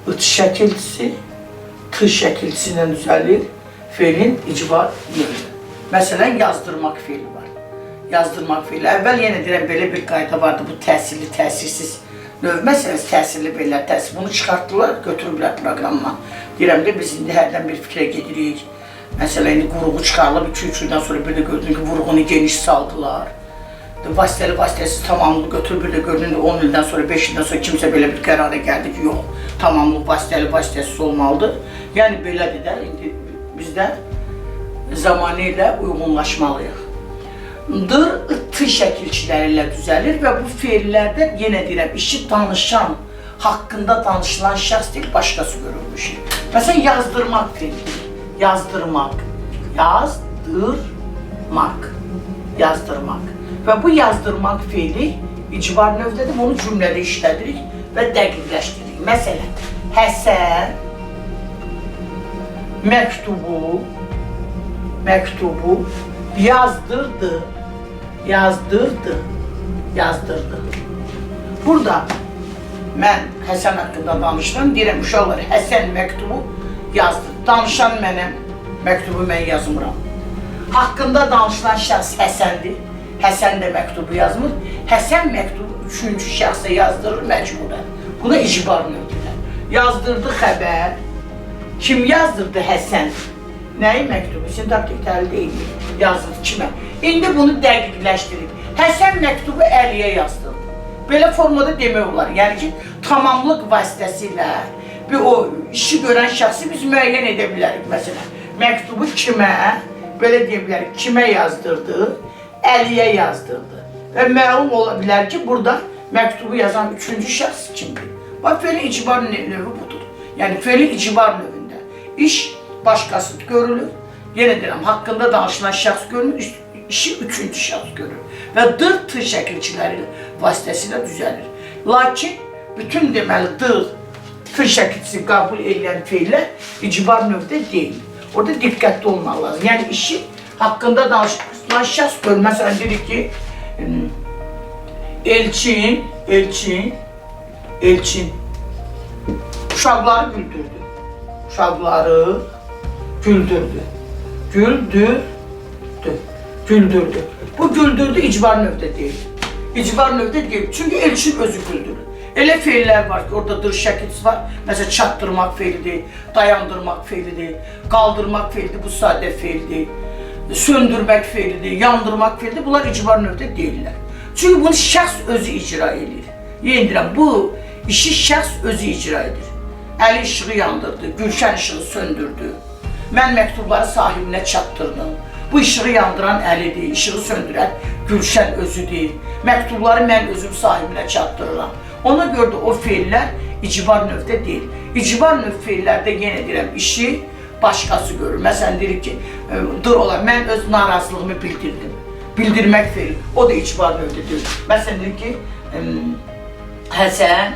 ıt şəkilçisi, t şəkilçisi ilə düzəlir feilin icbar növü. Məsələn, yazdırmaq feili var. Yazdırmaq feili. Əvvəl yenə deyirəm, belə bir qayda vardı, bu təsirli, təsirsiz növ. Məsələn, təsirli belə, təsir. Bunu çıxartdılar, götürürlər proqramma. Deyirəm də, biz indi hərdən bir fikrə gedirik. Məsələn, indi quruğu çıxarılıb, 2-3 ildən sonra bir də gördüm ki, vurğunu geniş saldılar. Vasitəli, vasitəsiz tamamlıq götürüb, bir də gördüm ki, 10 ildən sonra, 5 ildən sonra kimsə belə bir qərara gəldi ki, yox, tamamlıq vasitəli, vasitəsiz olmalıdır. Yəni, belədir də, indi bizdə zamanı ilə uyğunlaşmalıyıq. Dır, t şəkilçiləri ilə düzəlir və bu feillərdə, yenə deyirəm, işi danışan, haqqında danışılan şəxs deyil, başqası görülmüş. Məsələn, yazdırmaq feili. Yazdırmaq. Yazdırmaq. Yazdırmaq. Və bu yazdırmaq feili icbar növdədir, onu cümlədə işlədirik və dəqiqləşdiririk. Məsələn, Həsən məktubu yazdırdı. Burada mən Həsən haqqında danışdım, deyirəm, uşaqlar, Həsən məktubu yazdı. Danışan mənəm, məktubu mən yazmıram. Haqqında danışılan şəxs Həsəndir. Həsən də məktubu yazmır. Həsən məktubu 3-cü şəxsə yazdırır məcburən. Buna icbar növdürlər. Yazdırdı xəbər. Kim yazdırdı? Həsən. Nəyi məktubu? Sintaktik təhlil deyil. Yazdırdı kimə? İndi bunu dəqiqləşdirib. Həsən məktubu Əliyə yazdırdı. Belə formada demək olar. Yəni ki, tamamlıq vasitəsilə bir o işi görən şəxsi biz müəyyən edə bilərik. Məsələn, məktubu kimə, belə deyə bilərik, kimə yazdırdı? Əliyə yazdırdı. Və məlum ola bilər ki, burada məktubu yazan 3-cü şəxs kimdir? Bax, feilin icbar növü budur. Yəni, feilin icbar növündə iş başqası görülür. Yenə deyirəm, haqqında danışılan şəxs görülür, işi 3-cü şəxs görülür. Və dır, t şəkilçiləri vasitəsilə düzəlir. Lakin, bütün deməli, dır, t şəkilçisi qəbul edilən feillər icbar növdə deyil. Orada diqqətli olmaq lazım. Yəni, işi haqqında danışılan şəxs görür. Məsələn, dedik ki, Elçin uşaqları güldürdü. Uşaqları güldürdü. Bu güldürdü icbar növdə deyil. İcbar növdə deyil. Çünki Elçin özü güldürür. Elə feillər var ki, orada dır şəkilçisi var. Məsələn, çatdırmaq feilidir, dayandırmaq feilidir, qaldırmaq feilidir, bu sadə feildir. Söndürmək feilidir, yandırmaq feilidir, bunlar icbar növdə deyirlər. Çünki bunu şəxs özü icra edir. Yenə deyirəm, bu işi şəxs özü icra edir. Əli işığı yandırdı, Gülşən işığı söndürdü. Mən məktubları sahibinə çatdırdım. Bu işığı yandıran Əlidir, işığı söndürən Gülşən özüdür. Məktubları mən özüm sahibinə çatdırıram. Ona görə də o feillər icbar növdə deyil. İcbar növ feillərdə yenə deyirəm, işi başqası görür. Məsələn, deyirik ki, dır olan, mən öz narazılığımı bildirdim. Bildirmək feili, o da icbar növdə deyil. Məsələn, deyirik ki, Həsən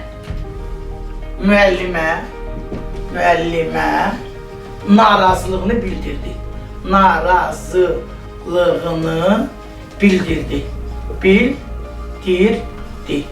müəllimə narazılığını bildirdi. Narazılığını bildirdi. Bildirdi.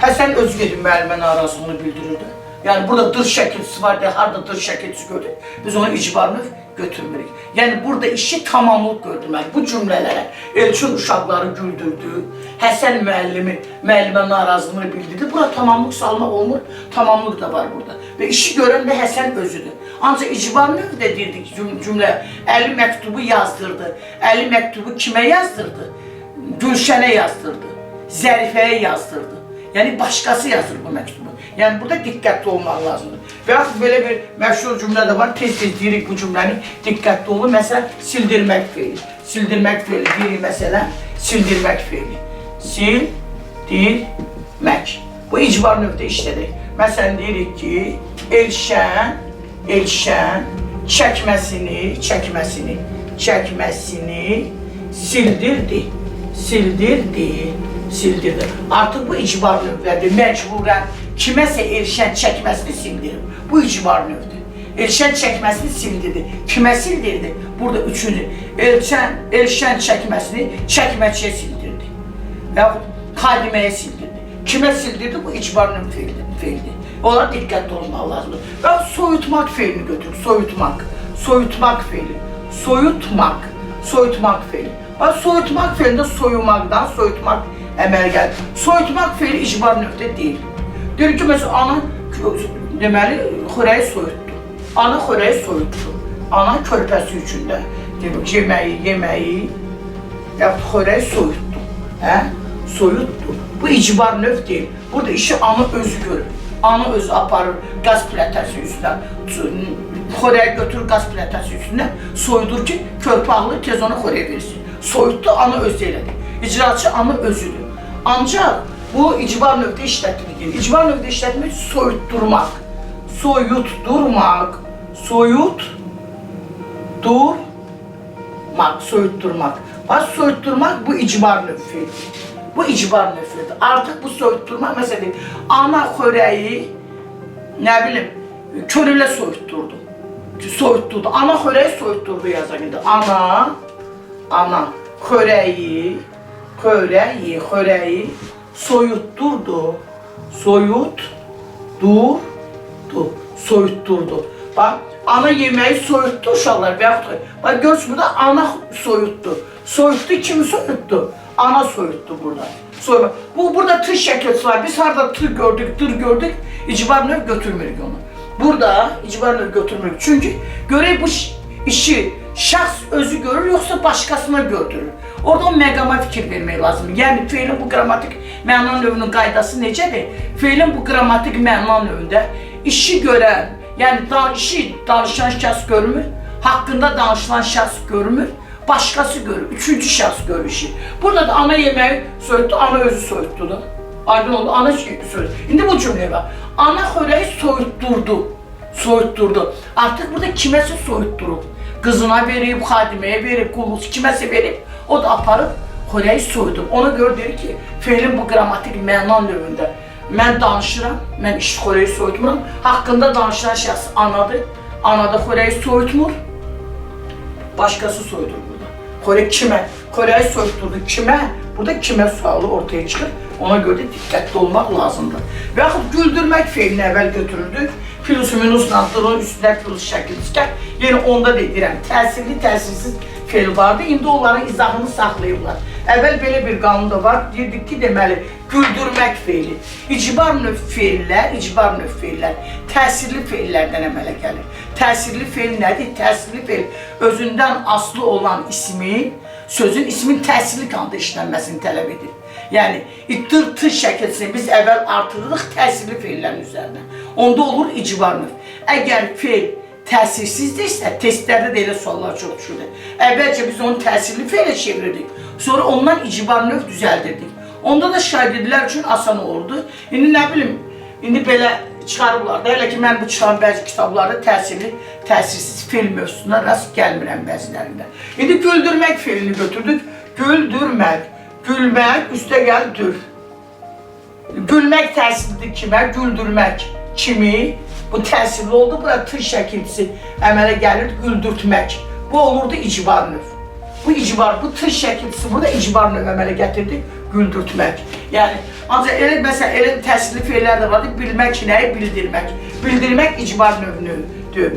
Həsən özü gedib müəllimə narazılığını bildirirdi. Yəni, burada dır şəkilçisi var deyə, harada dır şəkilçisi gördük, biz onu icbar növ götürmürük. Yəni, burada işi tamamlıq gördürməli. Bu cümlələrə Elçin uşaqları güldürdü, Həsən müəllimə narazılığını bildirdi. Burada tamamlıq salmaq olmur, tamamlıq da var burada. Və işi görən də Həsən özüdür. Ancaq icbar növ də deyirdik cümlə, Əli məktubu yazdırdı. Əli məktubu kimə yazdırdı? Gülşənə yazdırdı, Zərifəyə yazdırdı. Yəni, başqası yazır bu məktubu. Yəni, burada diqqətli olmaq lazımdır. Və yaxud belə bir məşhur cümlə də var, tez-tez deyirik bu cümləni, diqqətli olun. Məsələn, sildirmək feili. Sildirmək feili deyirik, məsələn, sildirmək feili. Sildirmək. Bu icbar növdə işlədik. Məsələn, deyirik ki, Elşən çəkməsini sildirdi. Artıq bu icbar növlədir. Məcburən kiməsə Elşən çəkməsini sildirir. Bu icbar növdür. Elşən çəkməsini sildirdi. Kimə sildirdi? Burada üçüncü. Elşən çəkməsini çəkməçiyə sildirdi. Yaxud xadiməyə sildirdi. Kime sildirdi? Bu icbar növ fiildi. Ona dikkatli olmak lazımdır. Ben soyutmak fiilini götürürüm. Soyutmak fiili. Soyutmak fiili. Ben soyutmak fiilinde soyumaktan soyutmak əməl gəlir. Soyutmak fiili icbar növdə deyil. Deyir ki, mesela ana deməli xörəyi soyutdu. Ana xörəyi soyutdu. Ana körpəsi üçün də yeməyi yaxud xörəyi soyutdu. Soyutdu. Bu icbar növ deyil. Burada işi ana özü görür. Ana özü aparır qaz plətəsi üstündən. Xörəyi götürür qaz plətəsi üstündən. Soyudur ki, körpə ağlı tez ona xörəyi versin. Soyutdu, ana özü elədi. İcraçı ana özüdür. Ancaq bu icbar növdə işlətmir. İcbar növdə işlətmək soyutturmaq. Soyutturmaq. Soyutturmaq bu icbar növüdür. Bu icbar növüdür. Artıq bu soyutturmaq, məsələn, ana xörəyi, nə bilim, körülə soyutturdu. Ana xörəyi soyutturdu yazaq indi. Ana xörəyi soyutturdu. Soyutturdu. Bax, ana yeməyi soyutdu uşaqlar. Bax, görürsünüz burada ana soyutdu. Soyutdu, kimi soyutdu? Ana soyutdu burada. Bu burada tır şəkilsi var. Biz harada tır gördük, icbar növ götürmürük onu. Burada icbar növ götürmürük. Çünki görək bu işi şəxs özü görür, yoxsa başqasına götürür. Orada o məqama fikir vermək lazımdır. Yəni, feilin bu qrammatik məna növünün qaydası necədir? Feilin bu qrammatik məna növündə işi görən, yəni işi danışan şəxs görmür, haqqında danışılan şəxs görmür, başqası görür, üçüncü şəxs görür işi. Burada da ana yeməyi soyutdu, ana özü soyutdu da. Aydın oldu, ana soyutdu. İndi bu cümləyə bax. Ana xörəyi soyutturdu. Artıq burada kiməsə soyutturub. Qızına verib, xadiməyə verib, qullusu kiməsə verib, o da aparıb xörəyi soyudub. Ona görə deyir ki, feilin bu qrammatik məna növündə mən danışıram, mən xörəyi soyutmuram. Haqqında danışılan şəxs anadır. Ana da xörəyi soyutmur, başqası soyudur burada. Xörəyi soyutturdu kimə? Burada kimə sualı ortaya çıxır. Ona görə diqqətli olmaq lazımdır. Və yaxud güldürmək feilini əvvəl götürürdük. Plus minusla dırın üstündə plus şəkil çıxar. Yəni onda deyirəm, təsirli, təsirsiz feil vardı. İndi onların izahını saxlayıblar. Əvvəl belə bir qanun da var. Deyirdik ki, deməli, güldürmək feili. İcbar növ feillər təsirli feillərdən əmələ gəlir. Təsirli feil nədir? Təsirli feil özündən aslı olan sözün ismin təsirli qanda işlənməsini tələb edir. Yəni, tır şəkilsini biz əvvəl artırırıq təsirli feillərin üzərinə. Onda olur icbar növ. Əgər feil təsirsizdirsə, testlərdə də elə suallar çox düşürlər. Əvvəlcə biz onu təsirli feilə çevirirdik. Sonra ondan icbar növ düzəldirdik. Onda da şagirdlər üçün asan olurdu. İndi nə bilim, indi belə çıxarıblar da, elə ki, mən bu çıxan bəzi kitablarda təsirli, təsirsiz feil mövzusuna rast gəlmirəm bəzilərində. İndi güldürmək feilini götürdük. Gülmək, üstə gəl dür. Gülmək təsirlidir kimə? Güldürmək kimi? Bu təsirli oldu, burada tır şəkilçisi əmələ gəlir, güldürtmək. Bu olurdu icbar növ. Bu tır şəkilçisi burada icbar növ əmələ gətirdi, güldürtmək. Yəni, ancaq elə təsirli feillər də vardı, bilmək nəyi? Bildirmək. Bildirmək icbar növünü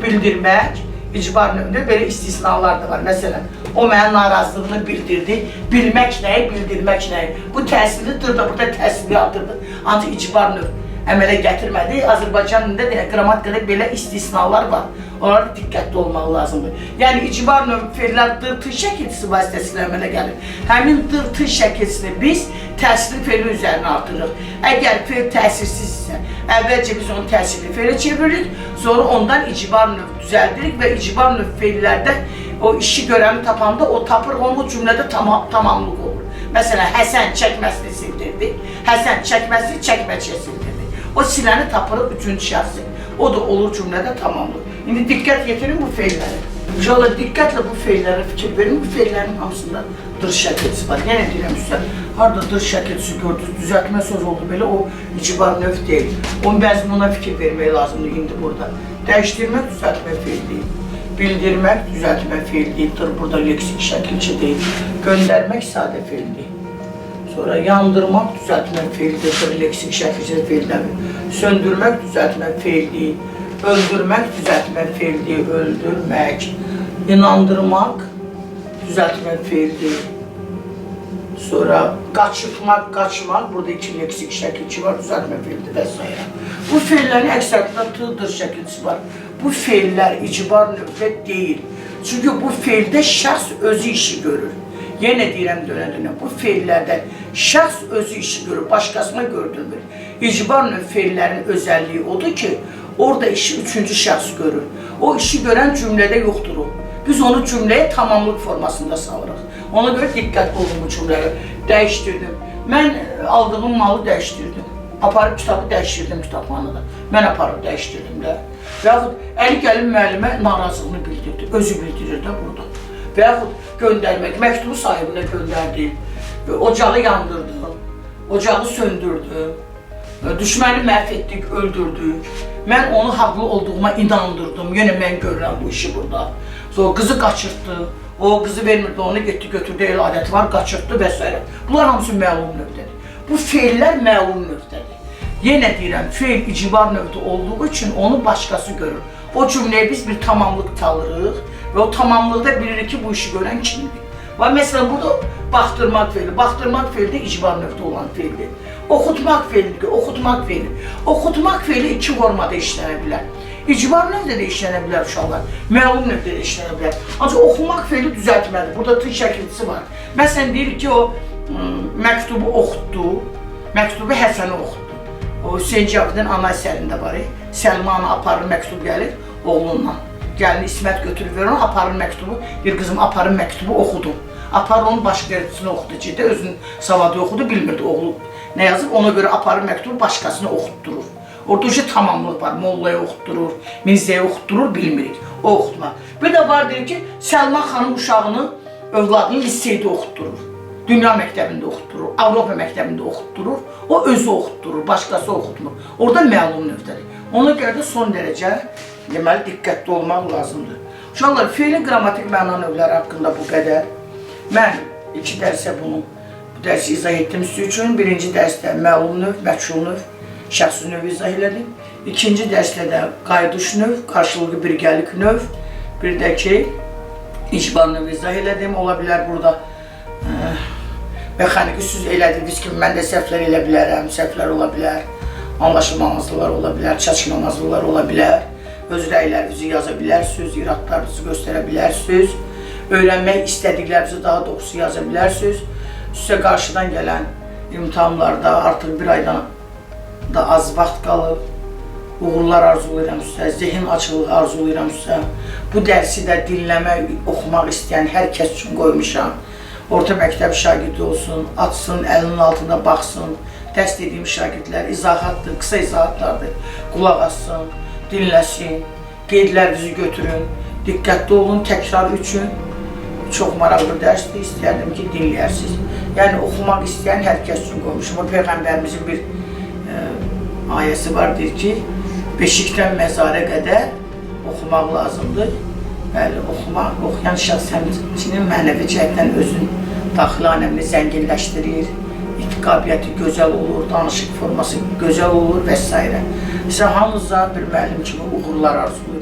bildirmək. İcbar növündə belə istisnalar da var. Məsələn, o mənim narazılığını bildirdi. Bilmək nəyi, bildirmək nəyi. Bu təsirlidir da burada təsirli adırdı. Ancaq icbar növ əmələ gətirmədi. Azərbaycan dilində də qrammatikada belə istisnalar var. Onlara diqqətli olmaq lazımdır. Yəni, icbar növ feillər tır şəkilçisi vasitəsilə əmələ gəlir. Həmin tır şəkilçisini biz təsirli feilin üzərinə artırırıq. Əgər feil təsirsizsə, əvvəlcə biz onu təsirli feilə çeviririk, sonra ondan icbar növ düzəldirik və icbar növ feillərdə o işi görəni tapanda o tapır, onun cümlədə tamamlıq olur. Məsələn, Həsən çəkməsini sildirdi, Həsən çəkməsini çəkməçiyə sildirdi. O siləni tapırıq üçüncü şəxsi. O da olur cümlədə tamamlıq. İndi diqqət yetirin bu feillərə. İnşallah diqqətlə bu feillərə fikir verin. Bu feillərin hamısında dır şəkilçisi var. Yenə deyirəm sizə, harada dır şəkilçisi gördünüz, düzəltmə söz oldu belə, o icbar növ deyil. Onun məzmununa fikir vermək lazımdır indi burada. Dəyişdirmək, düzəltmə feil deyil. Bildirmək, düzəltmə feil deyil. Burada leksik şəkilçi deyil. Göndərmək sadə feil deyil. Sonra yandırmaq, düzəltmək feilidir, leksik şəkildə feildən. Söndürmək, düzəltmək feildir. Öldürmək, düzəltmək feildir, öldürmək. İnandırmaq, düzəltmək feildir. Sonra qaçırtmaq, qaçmaq, burada iki leksik şəkilçi var, düzəltmək feildir və s. Bu feillərin əksəriyyətində tığdır şəkilçisi var. Bu feillər icbar növbə deyil. Çünki bu feildə şəxs özü işi görür. Yenə deyirəm dönə-dönə, bu feillərdə şəxs özü işi görür, başqasına gördürmür. İcbar növ feillərin özəlliyi odur ki, orada işi üçüncü şəxs görür. O işi görən cümlədə yoxdur o. Biz onu cümləyə tamamlıq formasında salırıq. Ona görə diqqətli olun bu cümləyə. Dəyişdirdim. Mən aldığım malı dəyişdirdim. Aparıb kitabı dəyişdirdim kitabxanada. Mən aparıb dəyişdirdim də. Və yaxud əli gəlib müəllimə narazılığını bildirdi. Özü bildirir də burada. Və yaxud göndərmək, məktubu sahibinə göndərdi. Ocağı yandırdı. Ocağı söndürdü. Düşməni məhv etdik, öldürdük. Mən onu haqlı olduğuma inandırdım. Yenə mən görürəm bu işi burada. Sonra qızı qaçırtdı. O qızı vermirdi, onu getdi, götürdü, el adəti var, qaçırtdı və s. Bunlar hamısı məlum növdədir. Bu feillər məlum növdədir. Yenə deyirəm, feil icbar növdə olduğu üçün onu başqası görür. O cümləyə biz bir tamamlıq çalırıq və o tamamlıqda bilirik ki, bu işi görən kimdir. Və məsələn, burada baxdırmaq feili. Baxdırmaq feili də icbar növdə olan feildir. Oxutmaq feilidir, oxutmaq feili. Oxutmaq feili iki formada işlənə bilər. İcbar növdə də işlənə bilər uşaqlar, məlum növdə də işlənə bilər. Ancaq oxumaq feili düzəltməlidir. Burada tığ şəkilçisi var. Məsələn, deyir ki, o məktubu oxutdu, məktubu Həsənə oxutdu. O Hüseyin Cavidin ana əsərində var. Səlmanı aparır, məktub gəlir oğlundan. Gəlini İsmət götürür verir, aparır məktubu. Bir qızım aparır məktubu oxudu. Aparır onun başqa yerdisini oxudu. Ciddi özünün savadı oxudu, bilmirdi oğlu nə yazıb. Ona görə aparır məktubu başqasını oxutdurur. Orada uca tamamlıq var. Mollaya oxutdurur, Mirzəyə oxutdurur, bilmirik. O oxutma. Bir də var deyir ki, Səlma xanım uşağını, övladını liseydə oxutdurur. Dünya məktəbində oxutdurur, Avropa məktəbində oxutdurur. O özü oxutdurur, başqası oxutmur. Orada məlum növdədir. Ona görə də son dərəcə deməli diqqətli olmaq lazımdır. Uşaqlar, feilin qrammatik məna növləri haqqında bu qədər. Mən iki dərsə bu dərsi izah etdim sizin üçün. Birinci dərsdə məlum növ, məchul növ, şəxsi növ izah elədim. İkinci dərsdə də qayıdış növ, qarşılıqlı birgəlik növ. Bir də ki, icbar növ izah elədim. Ola bilər burada mexaniki söz elədiyiniz kimi mən də səhvlər elə bilərəm, səhvlər ola bilər, anlaşılmamazlıqlar ola bilər, çatışmamazlıqlar ola bilər, öz rəylərinizi yaza bilərsiniz, iradlarınızı göstərə bilərsiniz, öyrənmək istədiklərinizi daha doğrusu yaza bilərsiniz. Sizə qarşıdan gələn imtahanlarda artıq bir aydan da az vaxt qalıb, uğurlar arzulayıram sizə, zehin açılığı arzulayıram sizə. Bu dərsi də dinləmək, oxumaq istəyən hər kəs üçün qoymuşam. Orta məktəb şagirdi olsun, açsın, əlinin altında baxsın, dərs dediyim şagirdlər, izahatdır, qısa izahatlardır, qulaq assın, dinləsin, qeydlərinizi götürün, diqqətli olun, təkrar üçün. Çox maraqlı dərsdir, istəyərdim ki, dinləyərsiniz. Yəni, oxumaq istəyən hər kəs üçün qoymuşum. O Peyğəmbərimizin bir ayəsi var, deyir ki, beşikdən məzara qədər oxumaq lazımdır. Bəli, oxuyan şəxs həmçinin mənəvi cəhətdən özün daxili aləmini zənginləşdirir, qabiliyyəti gözəl olur, danışıq forması gözəl olur və s. Sizə hamınıza bir müəllim kimi uğurlar arzulayıram.